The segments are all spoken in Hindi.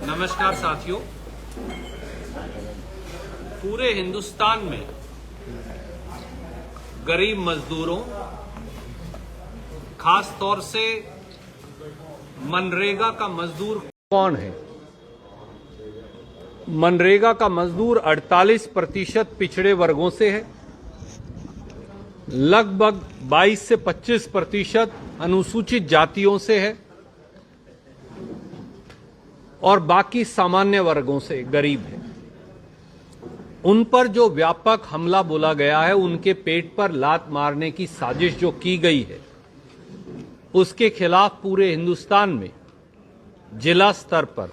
नमस्कार साथियों, पूरे हिंदुस्तान में गरीब मजदूरों, खास तौर से मनरेगा का मजदूर कौन है? मनरेगा का मजदूर 48% पिछड़े वर्गों से है, लगभग 22 से 25% अनुसूचित जातियों से है और बाकी सामान्य वर्गों से गरीब है। उन पर जो व्यापक हमला बोला गया है, उनके पेट पर लात मारने की साजिश जो की गई है, उसके खिलाफ पूरे हिंदुस्तान में जिला स्तर पर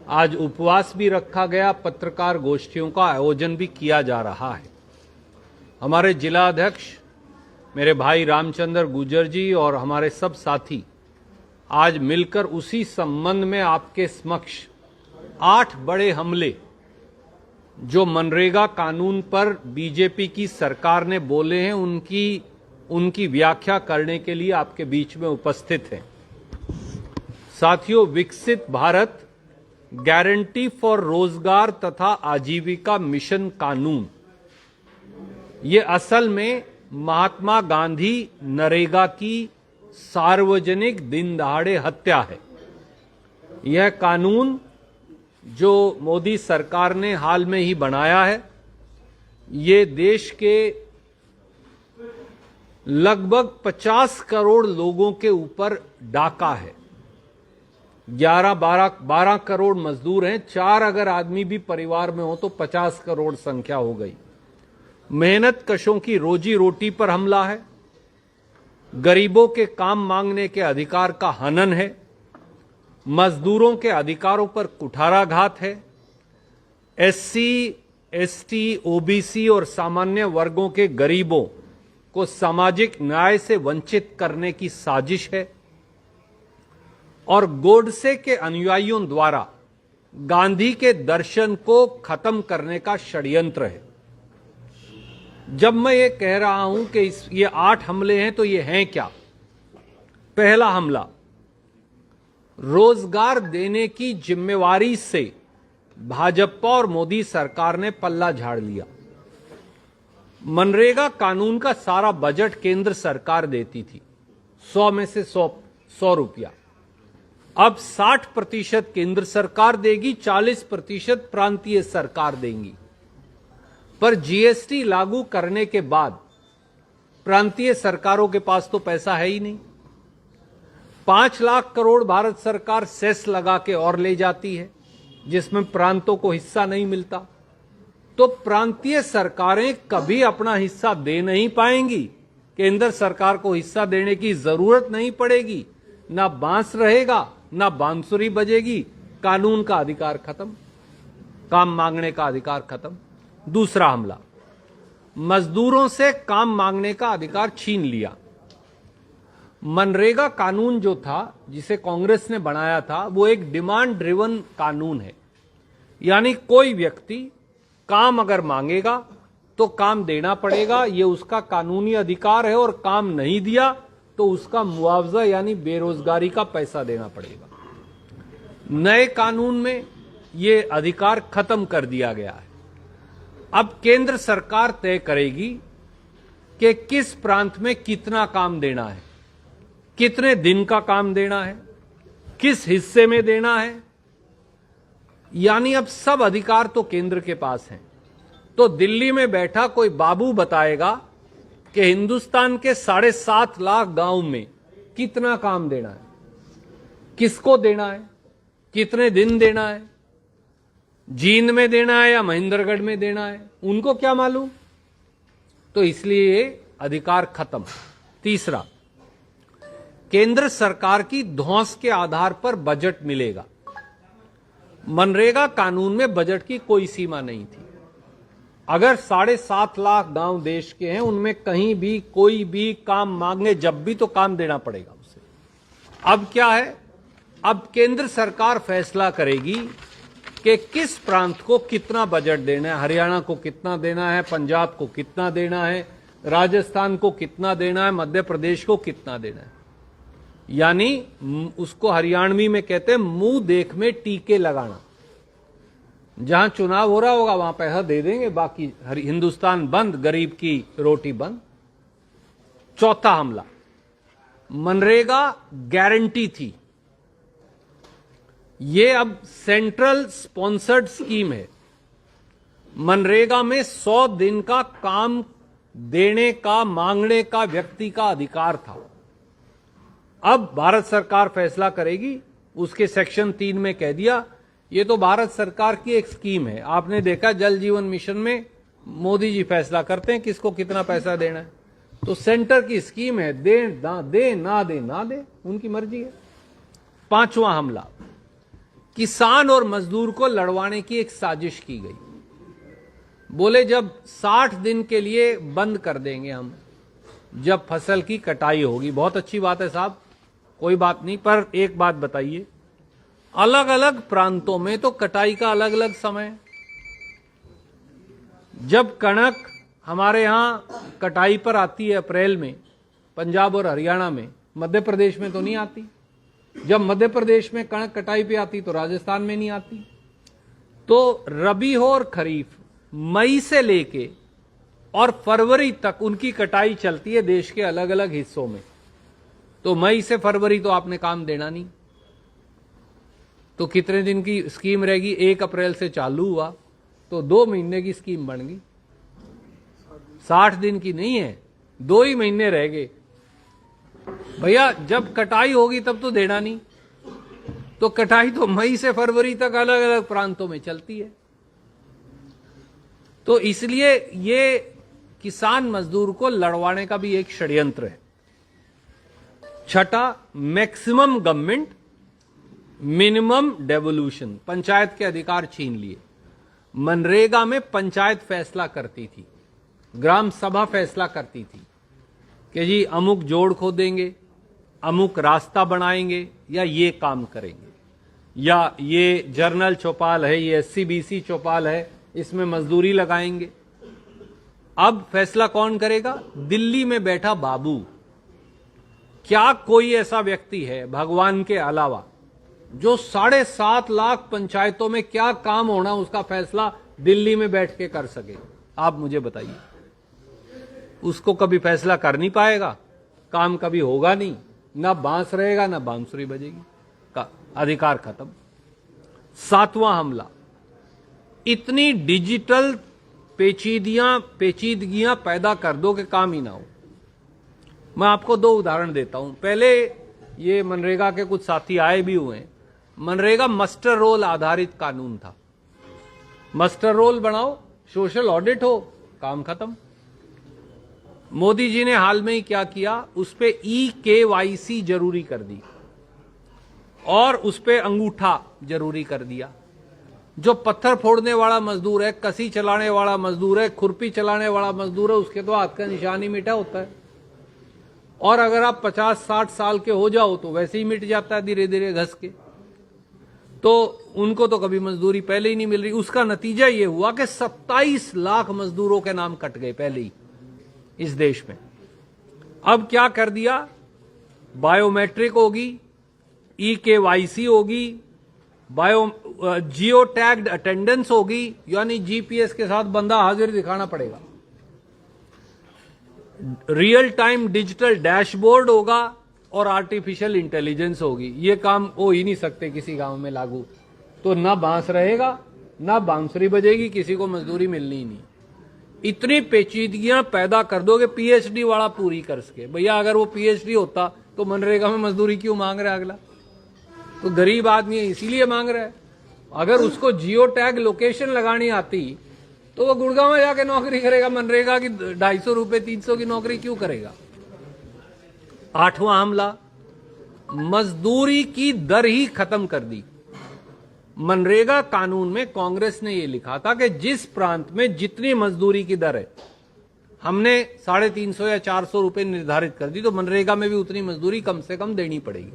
आज उपवास भी रखा गया, पत्रकार गोष्ठियों का आयोजन भी किया जा रहा है। हमारे जिला अध्यक्ष मेरे भाई रामचंद्र गुर्जर जी और हमारे सब साथी आज मिलकर उसी संबंध में आपके समक्ष 8 बड़े हमले जो मनरेगा कानून पर बीजेपी की सरकार ने बोले हैं, उनकी व्याख्या करने के लिए आपके बीच में उपस्थित हैं। साथियों, विकसित भारत गारंटी फॉर रोजगार तथा आजीविका मिशन कानून, ये असल में महात्मा गांधी नरेगा की सार्वजनिक दिन दहाड़े हत्या है। यह कानून जो मोदी सरकार ने हाल में ही बनाया है, ये देश के लगभग 50 करोड़ लोगों के ऊपर डाका है। 12 करोड़ मजदूर हैं, 4 अगर आदमी भी परिवार में हो तो 50 करोड़ संख्या हो गई। मेहनत कशों की रोजी रोटी पर हमला है, गरीबों के काम मांगने के अधिकार का हनन है, मजदूरों के अधिकारों पर कुठाराघात है, एससी, एसटी, ओबीसी और सामान्य वर्गों के गरीबों को सामाजिक न्याय से वंचित करने की साजिश है और गोडसे के अनुयायियों द्वारा गांधी के दर्शन को खत्म करने का षड्यंत्र है। जब मैं ये कह रहा हूं कि ये 8 हमले हैं, तो ये हैं क्या? पहला हमला, रोजगार देने की जिम्मेवारी से भाजपा और मोदी सरकार ने पल्ला झाड़ लिया। मनरेगा कानून का सारा बजट केंद्र सरकार देती थी, 100 में से 100 रुपया। अब 60% केंद्र सरकार देगी, 40% प्रांतीय सरकार देंगी। पर जीएसटी लागू करने के बाद प्रांतीय सरकारों के पास तो पैसा है ही नहीं। 5 लाख करोड़ भारत सरकार सेस लगा के और ले जाती है, जिसमें प्रांतों को हिस्सा नहीं मिलता। तो प्रांतीय सरकारें कभी अपना हिस्सा दे नहीं पाएंगी, केंद्र सरकार को हिस्सा देने की जरूरत नहीं पड़ेगी, ना बांस रहेगा ना बांसुरी बजेगी, कानून का अधिकार खत्म, काम मांगने का अधिकार खत्म। दूसरा हमला, मजदूरों से काम मांगने का अधिकार छीन लिया। मनरेगा कानून जो था, जिसे कांग्रेस ने बनाया था, वो एक डिमांड ड्रिवन कानून है। यानी कोई व्यक्ति काम अगर मांगेगा तो काम देना पड़ेगा, ये उसका कानूनी अधिकार है, और काम नहीं दिया तो उसका मुआवजा यानी बेरोजगारी का पैसा देना पड़ेगा। नए कानून में ये अधिकार खत्म कर दिया गया है। अब केंद्र सरकार तय करेगी कि किस प्रांत में कितना काम देना है, कितने दिन का काम देना है, किस हिस्से में देना है। यानी अब सब अधिकार तो केंद्र के पास हैं। तो दिल्ली में बैठा कोई बाबू बताएगा कि हिंदुस्तान के 7.5 लाख गांव में कितना काम देना है, किसको देना है, कितने दिन देना है, जींद में देना है या महेंद्रगढ़ में देना है, उनको क्या मालूम। तो इसलिए ये अधिकार खत्म। तीसरा, केंद्र सरकार की धौंस के आधार पर बजट मिलेगा। मनरेगा कानून में बजट की कोई सीमा नहीं थी। अगर 7.5 लाख गांव देश के हैं, उनमें कहीं भी कोई भी काम मांगे जब भी, तो काम देना पड़ेगा उसे। अब क्या है, अब केंद्र सरकार फैसला करेगी कि किस प्रांत को कितना बजट देना है। हरियाणा को कितना देना है, पंजाब को कितना देना है, राजस्थान को कितना देना है, मध्य प्रदेश को कितना देना है। यानी उसको हरियाणवी में कहते हैं मुंह देख में टीके लगाना। जहां चुनाव हो रहा होगा वहां पैसा दे देंगे, बाकी हिंदुस्तान बंद, गरीब की रोटी बंद। चौथा हमला, मनरेगा गारंटी थी, ये अब सेंट्रल स्पॉन्सर्ड स्कीम है। मनरेगा में 100 दिन का काम देने का, मांगने का व्यक्ति का अधिकार था। अब भारत सरकार फैसला करेगी। उसके सेक्शन 3 में कह दिया ये तो भारत सरकार की एक स्कीम है। आपने देखा जल जीवन मिशन में मोदी जी फैसला करते हैं किसको कितना पैसा देना है, तो सेंटर की स्कीम है, दे ना दे उनकी मर्जी है। पांचवा हमला, किसान और मजदूर को लड़वाने की एक साजिश की गई। बोले जब 60 दिन के लिए बंद कर देंगे हम, जब फसल की कटाई होगी। बहुत अच्छी बात है साहब, कोई बात नहीं, पर एक बात बताइए, अलग अलग प्रांतों में तो कटाई का अलग अलग समय। जब कणक हमारे यहां कटाई पर आती है अप्रैल में, पंजाब और हरियाणा में, मध्य प्रदेश में तो नहीं आती। जब मध्य प्रदेश में कणक कटाई पे आती तो राजस्थान में नहीं आती। तो रबी हो और खरीफ मई से लेके और फरवरी तक उनकी कटाई चलती है देश के अलग अलग हिस्सों में। तो मई से फरवरी तो आपने काम देना नहीं, तो कितने दिन की स्कीम रहेगी? 1 अप्रैल से चालू हुआ तो 2 महीने की स्कीम बन गई। 60 दिन की नहीं है, 2 ही महीने रह गए। भैया जब कटाई होगी तब तो देना नहीं, तो कटाई तो मई से फरवरी तक अलग अलग प्रांतों में चलती है। तो इसलिए ये किसान मजदूर को लड़वाने का भी एक षड्यंत्र है। छठा, maximum government minimum devolution, panchayat के अधिकार छीन लिए। मनरेगा में पंचायत फैसला करती थी, ग्राम सभा फैसला करती थी कि जी अमुक जोड़ खोदेंगे, अमुक रास्ता बनाएंगे, या ये काम करेंगे, या ये जर्नल चौपाल है, ये SCBC चौपाल है, इसमें मजदूरी लगाएंगे। अब फैसला कौन करेगा? दिल्ली में बैठा बाबू। क्या कोई ऐसा व्यक्ति है भगवान के अलावा जो 7.5 लाख पंचायतों में क्या काम होना उसका फैसला दिल्ली में बैठ के कर सके? आप मुझे बताइए। उसको कभी फैसला कर नहीं पाएगा, काम कभी होगा नहीं, ना बांस रहेगा ना बांसुरी बजेगी, का अधिकार खत्म। 7वां हमला, इतनी डिजिटल पेचीदगियां पैदा कर दो कि काम ही ना हो। मैं आपको 2 उदाहरण देता हूं। पहले ये मनरेगा के कुछ साथी आए भी हुए हैं। मनरेगा मस्टर रोल आधारित कानून था। मस्टर रोल बनाओ, सोशल ऑडिट हो, काम खत्म। मोदी जी ने हाल में ही क्या किया, उस पे EKYC जरूरी कर दी और उस पे अंगूठा जरूरी कर दिया। जो पत्थर फोड़ने वाला मजदूर है, कसी चलाने वाला मजदूर है, खुरपी चलाने वाला मजदूर है, उसके तो हाथ का निशान ही मिटा होता है। और अगर आप 50-60 साल के हो जाओ तो वैसे ही मिट जाता है धीरे धीरे घस के। तो उनको तो कभी मजदूरी पहले ही नहीं मिल रही। उसका नतीजा ये हुआ कि 27 लाख मजदूरों के नाम कट गए पहले ही इस देश में। अब क्या कर दिया, बायोमेट्रिक होगी, EKYC होगी, जियो टैग्ड अटेंडेंस होगी, यानी GPS के साथ बंदा हाजिर दिखाना पड़ेगा। रियल टाइम डिजिटल डैशबोर्ड होगा और आर्टिफिशियल इंटेलिजेंस होगी। ये काम हो ही नहीं सकते किसी गांव में लागू। तो ना बांस रहेगा ना बांसुरी बजेगी, किसी को मजदूरी मिलनी ही नहीं। इतनी पेचीदगियां पैदा कर दोगे, PhD वाला पूरी कर सके। भैया अगर वो PhD होता तो मनरेगा में मजदूरी क्यों मांग रहा है अगला? तो गरीब आदमी है इसीलिए मांग रहा है। अगर उसको जियो टैग लोकेशन लगानी आती तो वो गुड़गांव में जाके नौकरी करेगा। मनरेगा की 250 रुपए 300 की नौकरी क्यों करेगा? 8वां हमला, मजदूरी की दर ही खत्म कर दी। मनरेगा कानून में कांग्रेस ने यह लिखा था कि जिस प्रांत में जितनी मजदूरी की दर है, हमने 350 या 400 रुपए निर्धारित कर दी, तो मनरेगा में भी उतनी मजदूरी कम से कम देनी पड़ेगी।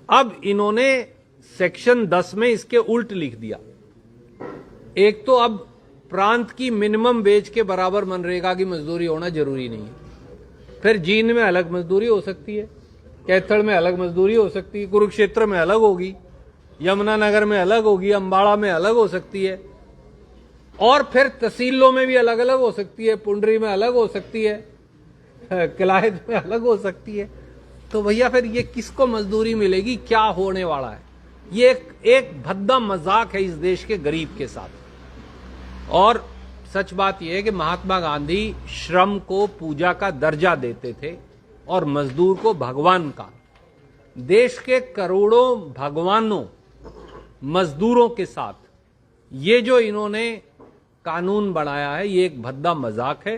अब इन्होंने सेक्शन 10 में इसके उल्ट लिख दिया। एक तो अब प्रांत की मिनिमम वेज के बराबर मनरेगा की मजदूरी होना जरूरी नहीं है। फिर जींद में अलग मजदूरी हो सकती है, कैथल में अलग मजदूरी हो सकती है, कुरुक्षेत्र में अलग होगी, यमुनानगर में अलग होगी, अंबाड़ा में अलग हो सकती है, और फिर तहसीलों में भी अलग अलग हो सकती है, पुंडरी में अलग हो सकती है, किलायत में अलग हो सकती है। तो भैया फिर ये किसको मजदूरी मिलेगी? क्या होने वाला है? ये एक भद्दा मजाक है इस देश के गरीब के साथ। और सच बात यह है कि महात्मा गांधी श्रम को पूजा का दर्जा देते थे और मजदूर को भगवान का। देश के करोड़ों भगवानों मजदूरों के साथ ये जो इन्होंने कानून बनाया है, ये एक भद्दा मजाक है।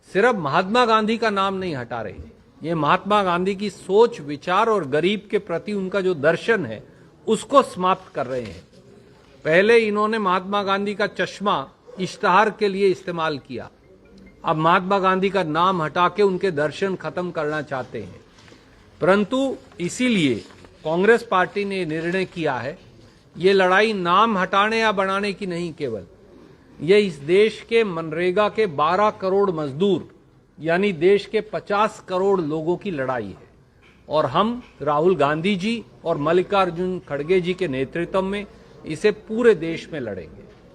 सिर्फ महात्मा गांधी का नाम नहीं हटा रहे, ये महात्मा गांधी की सोच, विचार और गरीब के प्रति उनका जो दर्शन है उसको समाप्त कर रहे हैं। पहले इन्होंने महात्मा गांधी का चश्मा इश्तहार के लिए इस्तेमाल किया, अब महात्मा गांधी का नाम हटा के उनके दर्शन खत्म करना चाहते हैं। परंतु इसीलिए कांग्रेस पार्टी ने निर्णय किया है, ये लड़ाई नाम हटाने या बनाने की नहीं, केवल ये इस देश के मनरेगा के 12 करोड़ मजदूर यानी देश के 50 करोड़ लोगों की लड़ाई है। और हम राहुल गांधी जी और मल्लिकार्जुन खड़गे जी के नेतृत्व में इसे पूरे देश में लड़ेंगे।